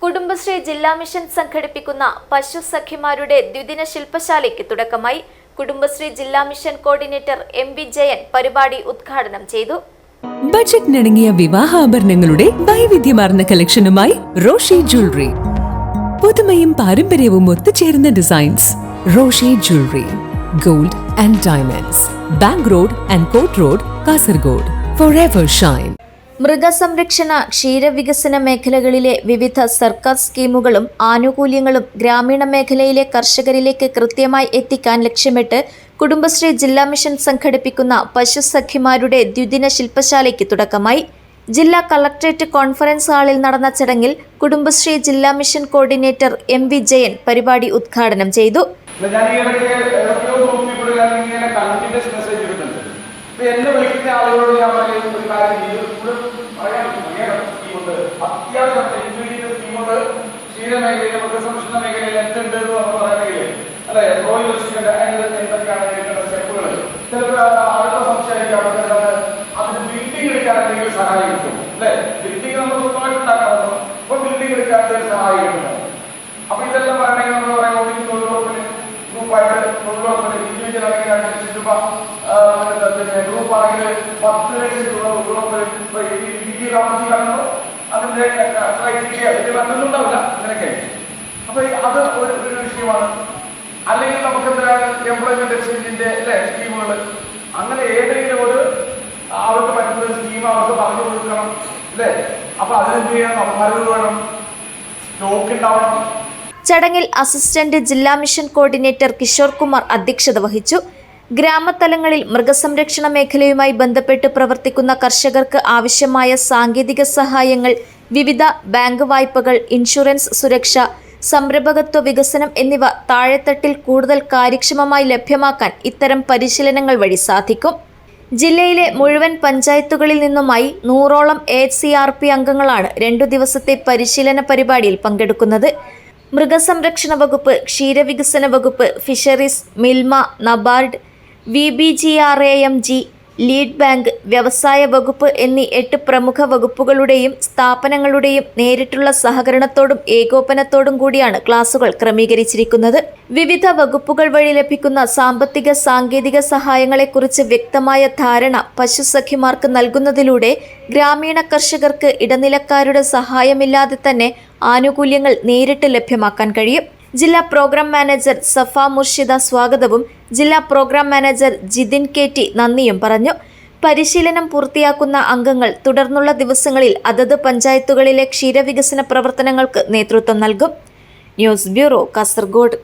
കുടുംബശ്രീ ജില്ലാ മിഷൻ സംഘടിപ്പിക്കുന്ന പശുസഖിമാരുടെ ദ്വിദിന ശില്പശാലയ്ക്ക് തുടക്കമായി. കുടുംബശ്രീ ജില്ലാ മിഷൻ കോർഡിനേറ്റർ എം.വി. ജയൻ പരിപാടി ഉദ്ഘാടനം ചെയ്തു. ബജറ്റിനിണങ്ങിയ വിവാഹാഭരണങ്ങളുടെ വൈവിധ്യമാർന്ന കളക്ഷനുമായി റോഷി ജ്വല്ലറി. പുതുമയും പാരമ്പര്യവും ഒത്തുചേരുന്ന designs. Roshi jewellery, gold and diamonds, bank road and court road, Kasaragod. Forever shine. മൃഗസംരക്ഷണ, ക്ഷീരവികസന മേഖലകളിലെ വിവിധ സർക്കാർ സ്കീമുകളും ആനുകൂല്യങ്ങളും ഗ്രാമീണ മേഖലയിലെ കർഷകരിലേക്ക് കൃത്യമായി എത്തിക്കാൻ ലക്ഷ്യമിട്ട് കുടുംബശ്രീ ജില്ലാ മിഷൻ സംഘടിപ്പിക്കുന്ന പശുസഖിമാരുടെ ദ്വിദിന ശില്പശാലയ്ക്ക് തുടക്കമായി. ജില്ലാ കളക്ടറേറ്റ് കോൺഫറൻസ് ഹാളിൽ നടന്ന ചടങ്ങിൽ കുടുംബശ്രീ ജില്ലാ മിഷൻ കോർഡിനേറ്റർ എം.വി. ജയൻ പരിപാടി ഉദ്ഘാടനം ചെയ്തു. എന്നെ വിളിക്കുന്ന ആളുകളോട് ഞാൻ പറയുന്ന ഒരു കാര്യം അത്യാവശ്യം സ്കീമുണ്ട്. ക്ഷീരമേഖലയിൽ, മൃഗസംരക്ഷണ മേഖലയിൽ എന്തുണ്ട് എന്ന് നമ്മൾ പറയുകയില്ലേ, അല്ലെ? റോയൽ എന്തൊക്കെയാണ് സ്റ്റെപ്പുകൾ. ചിലപ്പോൾ അടുത്ത സംശയിക്കാം, അതിന് ബിൽഡിംഗ് എടുക്കാൻ എന്തെങ്കിലും സഹായം കിട്ടും, അല്ലെ? ബിൽഡിംഗ് നമ്മൾ സ്വന്തമായിട്ട് ഉണ്ടാക്കാറുണ്ടോ? അപ്പൊ ബിൽഡിംഗ് എടുക്കാൻ എന്തെങ്കിലും സഹായം കിട്ടുമോ? അപ്പൊ ഇതെല്ലാം പറയണമെങ്കിൽ നമ്മൾ പറയുമ്പോൾ തൊഴിലുറപ്പിന് ഗ്രൂപ്പായിട്ട് തൊഴിലുറപ്പിന് ഇൻഡിവിജ്വൽ ആണെങ്കിൽ 2 ലക്ഷം രൂപ, ഗ്രൂപ്പ് ആണെങ്കിൽ 10 ലക്ഷം രൂപ തൊഴിലുറപ്പ് ഇടുക്കി കൗൺസിൽ കാണുമ്പോൾ അതിന്റെ ക്രൈറ്റീരിയ ഉണ്ടാവില്ല ഇങ്ങനെയൊക്കെ. അപ്പൊ അത് ഒരു വിഷയമാണ്. അല്ലെങ്കിൽ നമുക്ക് എന്താണ് എംപ്ലോയ്മെന്റ് എക്സ്ചേഞ്ചിന്റെ സ്കീമുകൾ, അങ്ങനെ ഏതെങ്കിലും ഒരു അവർക്ക് പറ്റുന്ന ഒരു സ്കീം അവർക്ക് പറഞ്ഞു കൊടുക്കണം, അല്ലേ? അപ്പൊ അതിനെന്ത് ചെയ്യണം? മരുന്ന് വേണം, സ്റ്റോക്ക് ഉണ്ടാവണം. ചടങ്ങിൽ അസിസ്റ്റന്റ് ജില്ലാ മിഷൻ കോർഡിനേറ്റർ കിഷോർ കുമാർ അധ്യക്ഷത വഹിച്ചു. ഗ്രാമതലങ്ങളിൽ മൃഗസംരക്ഷണ മേഖലയുമായി ബന്ധപ്പെട്ട് പ്രവർത്തിക്കുന്ന കർഷകർക്ക് ആവശ്യമായ സാങ്കേതിക സഹായങ്ങൾ, വിവിധ ബാങ്ക് വായ്പകൾ, ഇൻഷുറൻസ് സുരക്ഷ, സംരംഭകത്വ വികസനം എന്നിവ താഴെത്തട്ടിൽ കൂടുതൽ കാര്യക്ഷമമായി ലഭ്യമാക്കാൻ ഇത്തരം പരിശീലനങ്ങൾ വഴി സാധിക്കും. ജില്ലയിലെ മുഴുവൻ പഞ്ചായത്തുകളിൽ നിന്നുമായി 100ഓളം AHCRP അംഗങ്ങളാണ് 2 ദിവസത്തെ പരിശീലന പരിപാടിയിൽ പങ്കെടുക്കുന്നത്. മൃഗസംരക്ഷണ വകുപ്പ്, ക്ഷീരവികസന വകുപ്പ്, fisheries, Milma, NABARD, VBGRAMG, lead bank, വ്യവസായ വകുപ്പ് എന്നീ 8 പ്രമുഖ വകുപ്പുകളുടെയും സ്ഥാപനങ്ങളുടെയും നേരിട്ടുള്ള സഹകരണത്തോടും ഏകോപനത്തോടും കൂടിയാണ് ക്ലാസുകൾ ക്രമീകരിച്ചിരിക്കുന്നത്. വിവിധ വകുപ്പുകൾ വഴി ലഭിക്കുന്ന സാമ്പത്തിക സാങ്കേതിക സഹായങ്ങളെക്കുറിച്ച് വ്യക്തമായ ധാരണ പശുസഖിമാർക്ക് നൽകുന്നതിലൂടെ ഗ്രാമീണ കർഷകർക്ക് ഇടനിലക്കാരുടെ സഹായമില്ലാതെ തന്നെ ആനുകൂല്യങ്ങൾ നേരിട്ട് ലഭ്യമാക്കാൻ കഴിയും. ജില്ലാ പ്രോഗ്രാം മാനേജർ സഫ മുർഷിദ സ്വാഗതവും ജില്ലാ പ്രോഗ്രാം മാനേജർ ജിതിൻ KT നന്ദിയും പറഞ്ഞു. പരിശീലനം പൂർത്തിയാക്കുന്ന അംഗങ്ങൾ തുടർന്നുള്ള ദിവസങ്ങളിൽ അതത് പഞ്ചായത്തുകളിലെ ക്ഷീരവികസന പ്രവർത്തനങ്ങൾക്ക് നേതൃത്വം നൽകും. News bureau, Kasaragod.